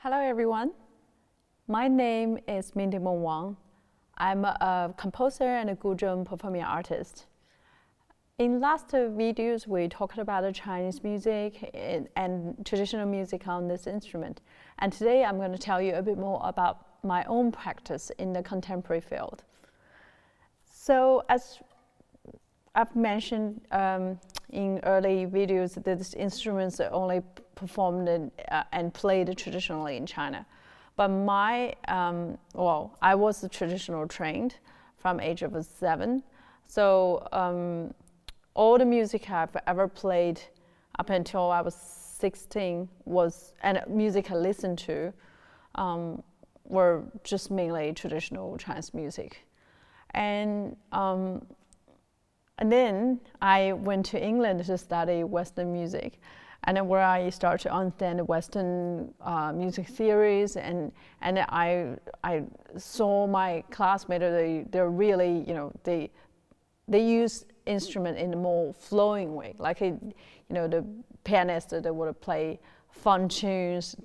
Hello everyone, my name is Mindimeng Wang. I'm a composer and a guzheng performing artist. In last videos, we talked about the Chinese music and traditional music on this instrument. And today I'm going to tell you a bit more about my own practice in the contemporary field. So as I've mentioned in early videos, that these instruments are only performed and played traditionally in China. But I was traditional trained from age of 7. So all the music I've ever played up until I was 16 and music I listened to were just mainly traditional Chinese music. And then I went to England to study Western music, and then where I started to understand Western music theories, and I saw my classmates, they're really, they use instrument in a more flowing way, like the pianist that would play fun tunes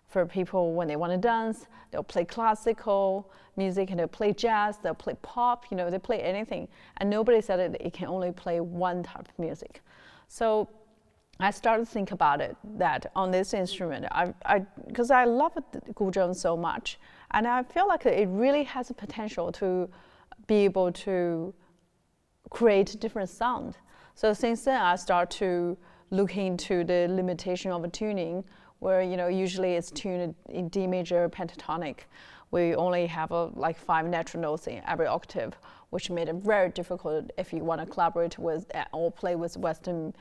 for people when they want to dance. They'll play classical music and they'll play jazz, they'll play pop, they play anything. And nobody said that it can only play one type of music. So I started to think about it, that on this instrument, because I love the guzheng so much, and I feel like it really has a potential to be able to create different sound. So since then, I start to look into the limitation of a tuning, where usually it's tuned in D major pentatonic. We only have like 5 natural notes in every octave, which made it very difficult if you want to collaborate with or play with Western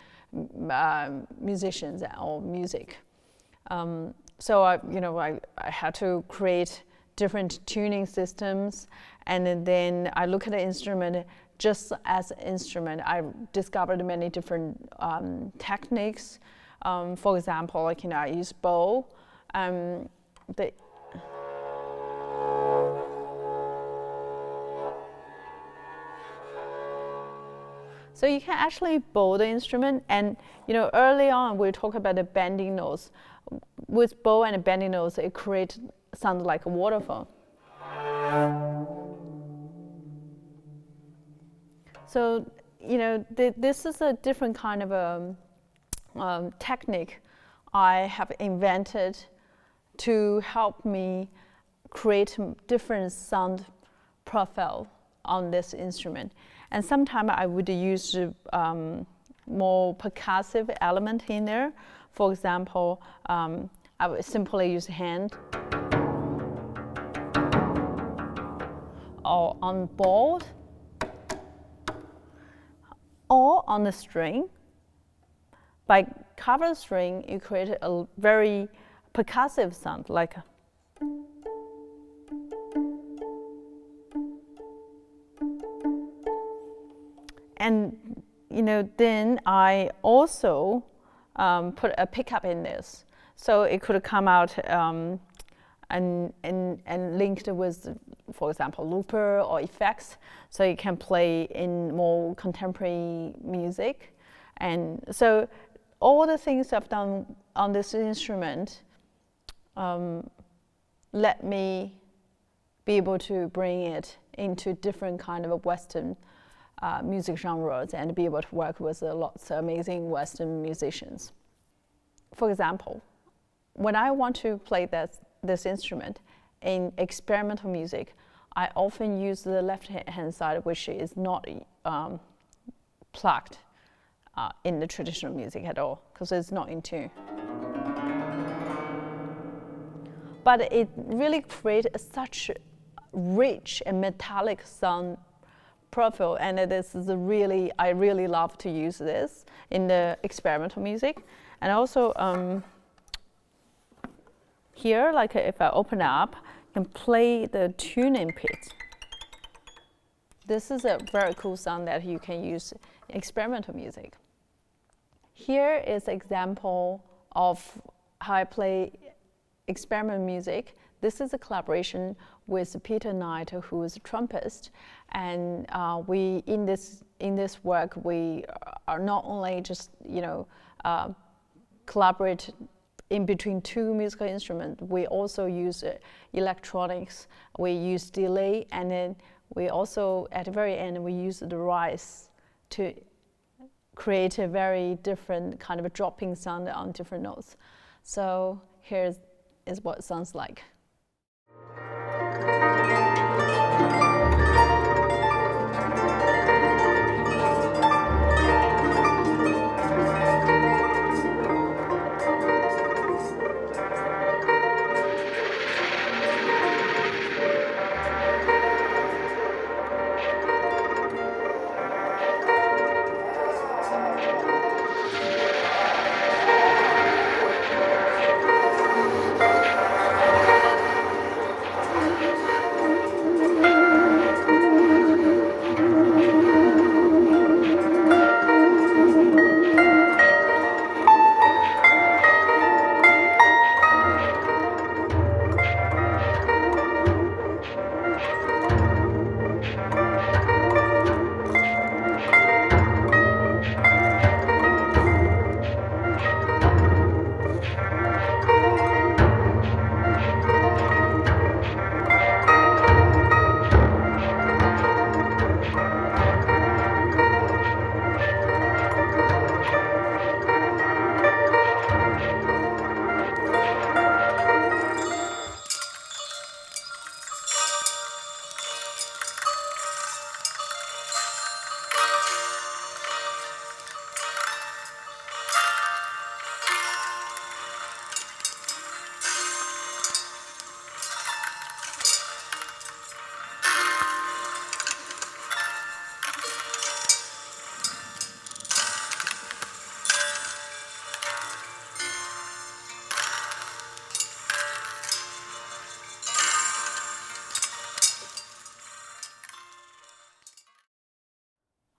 musicians or music. So I had to create different tuning systems, and then I look at the instrument just as an instrument. I discovered many different techniques. For example, I use bow. So you can actually bow the instrument, and early on we talk about the bending notes. With bow and bending notes, it creates sound like a waterfall. So this is a different kind of a technique I have invented to help me create different sound profile on this instrument. And sometimes I would use more percussive element in there. For example, I would simply use hand or on board or on the string. By cover the string, you create a very percussive sound, like and then I also put a pickup in this, so it could come out and linked with, for example, looper or effects, so you can play in more contemporary music. And so all the things I've done on this instrument let me be able to bring it into different kind of Western music genres and be able to work with lots of amazing Western musicians. For example, when I want to play this instrument in experimental music, I often use the left-hand side, which is not plucked in the traditional music at all, because it's not in tune. But it really creates such rich and metallic sound profile, and this is I really love to use this in the experimental music. And also here, like if I open up, you can play the tuning pit. This is a very cool sound that you can use in experimental music. Here is an example of how I play experimental music. This is a collaboration with Peter Knight, who is a trumpetist, and we in this work we are not only just collaborate in between two musical instruments, we also use electronics. We use delay, and then we also, at the very end, we use the rise to create a very different kind of a dropping sound on different notes. So here is what it sounds like.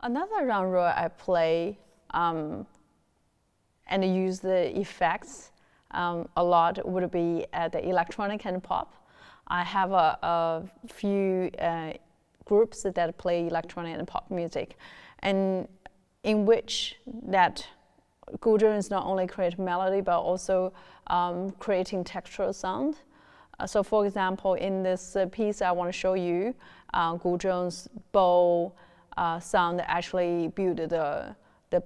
Another genre I play and use the effects a lot would be the electronic and pop. I have a few groups that play electronic and pop music, and in which that Gu Zheng is not only creating melody but also creating textural sound. So for example, in this piece I want to show you Gu Zheng's bow sound actually build the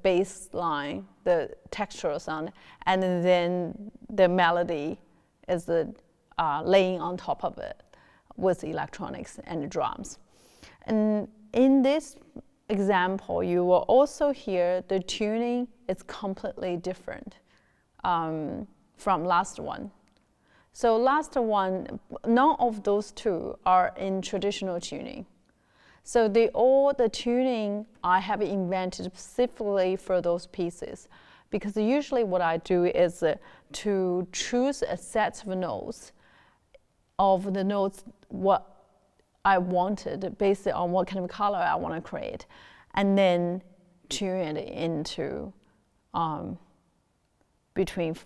bass line, the textural sound, and then the melody is laying on top of it with electronics and the drums. And in this example, you will also hear the tuning is completely different from last one. So last one, none of those two are in traditional tuning. So all the tuning I have invented specifically for those pieces, because usually what I do is to choose a set of notes what I wanted based on what kind of color I want to create, and then tune it into between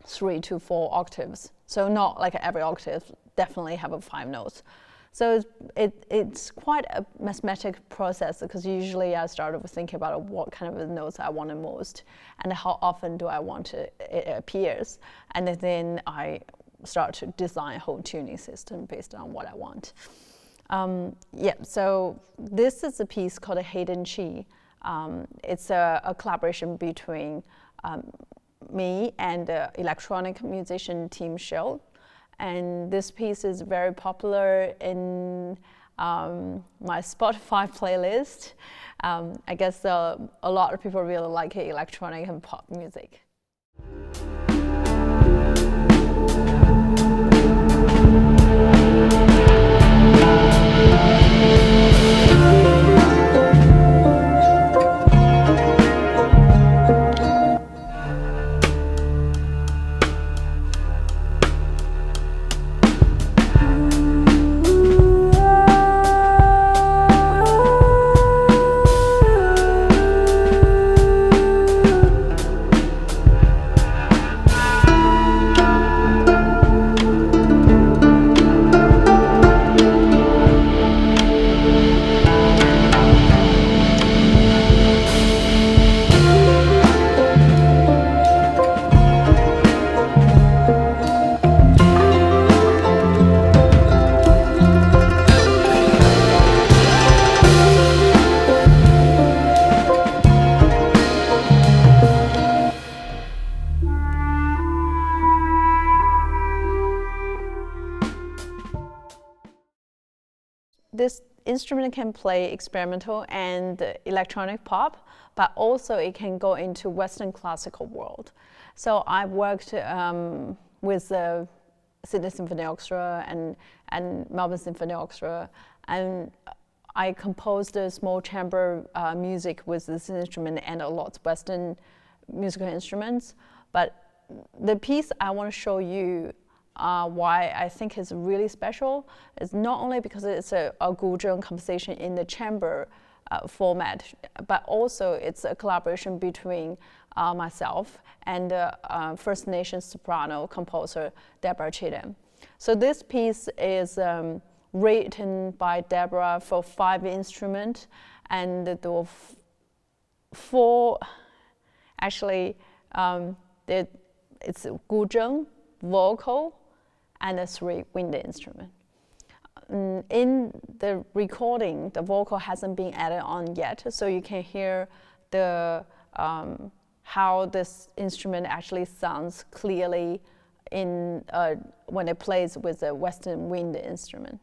3 to 4 octaves. So not like every octave definitely have 5 notes. So it's quite a mathematical process, because usually I start with thinking about what kind of notes I want the most and how often do I want it appears, and then I start to design a whole tuning system based on what I want. So this is a piece called Hidden Chi. It's a collaboration between me and the electronic musician Tim Shell. And this piece is very popular in my Spotify playlist. I guess a lot of people really like electronic and pop music. this instrument can play experimental and electronic pop, but also it can go into Western classical world. So I've worked with the Sydney Symphony Orchestra and Melbourne Symphony Orchestra, and I composed a small chamber music with this instrument and a lot of Western musical instruments. But the piece I want to show you why I think is really special is not only because it's a guzheng composition in the chamber format, but also it's a collaboration between myself and First Nations soprano composer Deborah Cheatham. So this piece is written by Deborah for 5 instruments, and there were 4, actually, it's guzheng, vocal, and a 3 wind instrument. In the recording, the vocal hasn't been added on yet, so you can hear the how this instrument actually sounds clearly in when it plays with a Western wind instrument.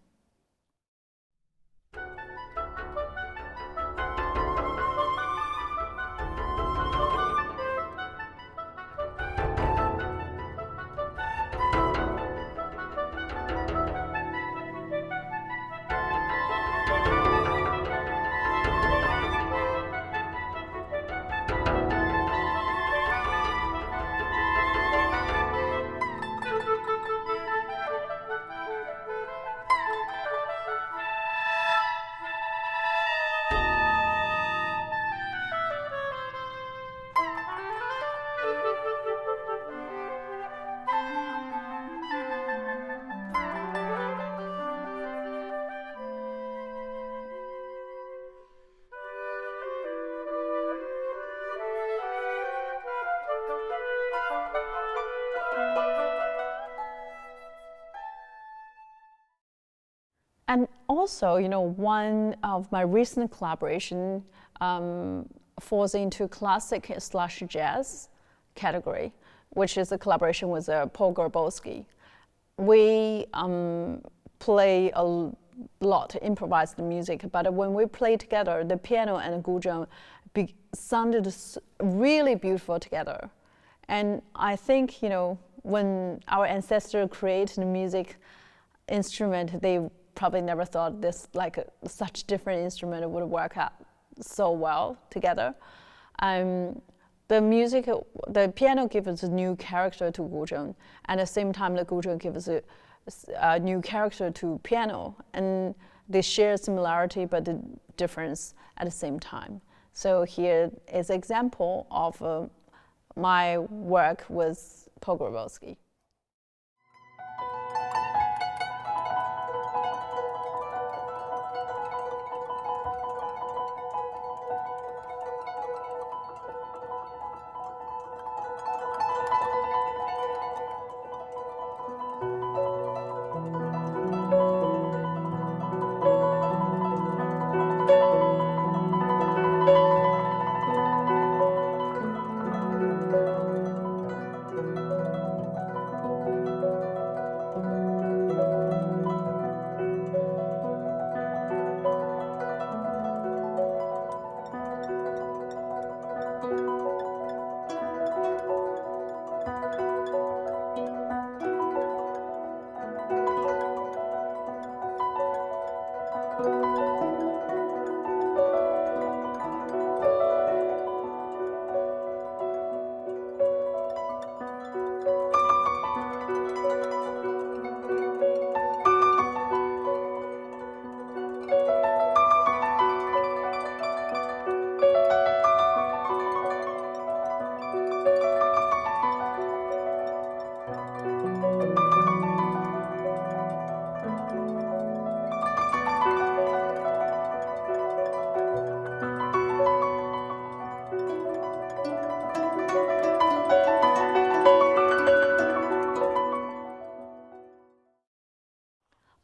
And also, one of my recent collaboration falls into classic/jazz category, which is a collaboration with Paul Grabowski. We play a lot improvised music, but when we play together, the piano and the guzheng sounded really beautiful together. And I think, when our ancestors created the music instrument, they probably never thought this such different instrument would work out so well together. The piano gives us a new character to guzheng, and at the same time the guzheng gives us a new character to piano, and they share similarity but the difference at the same time. So here is an example of my work with Paul Grabowski.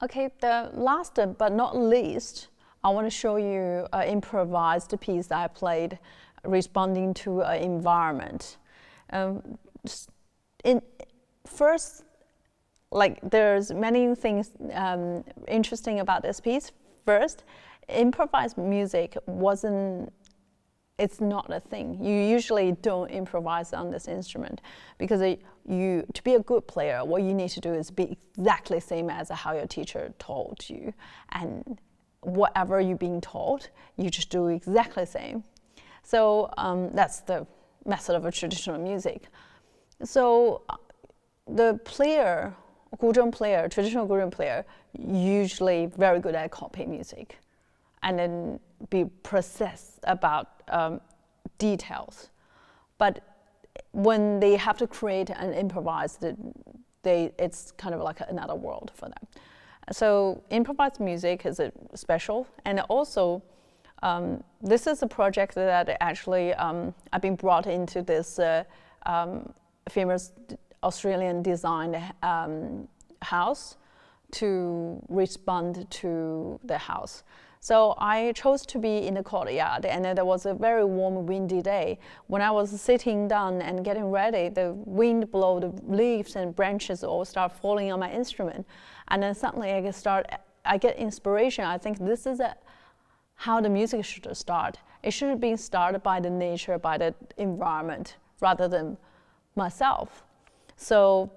Okay, the last but not least, I want to show you an improvised piece that I played responding to an environment. There's many things interesting about this piece. first, improvised music it's not a thing. You usually don't improvise on this instrument because to be a good player, what you need to do is be exactly the same as how your teacher taught you. And whatever you're being taught, you just do exactly the same. So that's the method of a traditional music. So the player, traditional guzheng player, usually very good at copy music and then be precise about details. But when they have to create and improvise, it's kind of like another world for them. So improvised music is special, and also this is a project that actually I've been brought into this famous Australian designed house to respond to the house. So I chose to be in the courtyard, and there was a very warm, windy day. When I was sitting down and getting ready, the wind blew the leaves and branches all start falling on my instrument, and then suddenly I get inspiration. I think this is how the music should start. It should be started by the nature, by the environment, rather than myself. So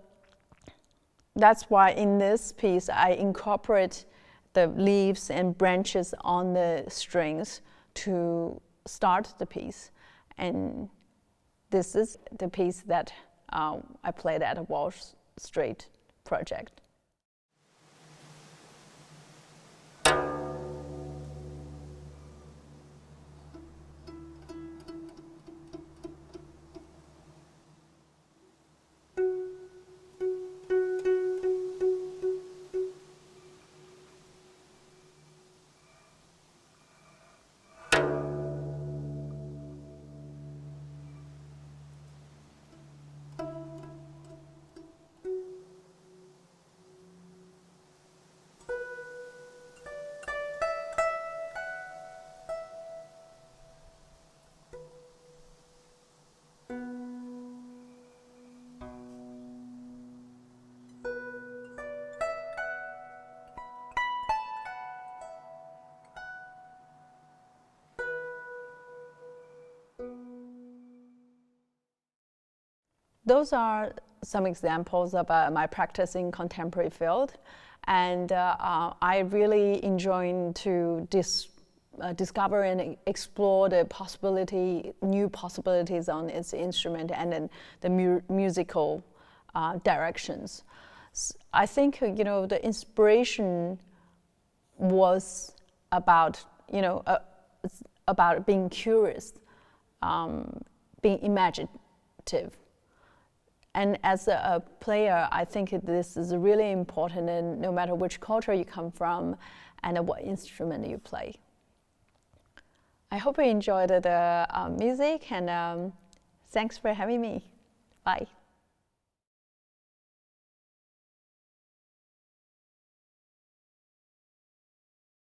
that's why in this piece I incorporate the leaves and branches on the strings to start the piece. And this is the piece that I played at Walsh Street project. Those are some examples of my practice in contemporary field, and I really enjoy to discover and explore the new possibilities on its instrument and then the musical directions. I think the inspiration was about about being curious, being imaginative. And as a player, I think this is really important, and no matter which culture you come from and what instrument you play. I hope you enjoyed the music, and thanks for having me. Bye.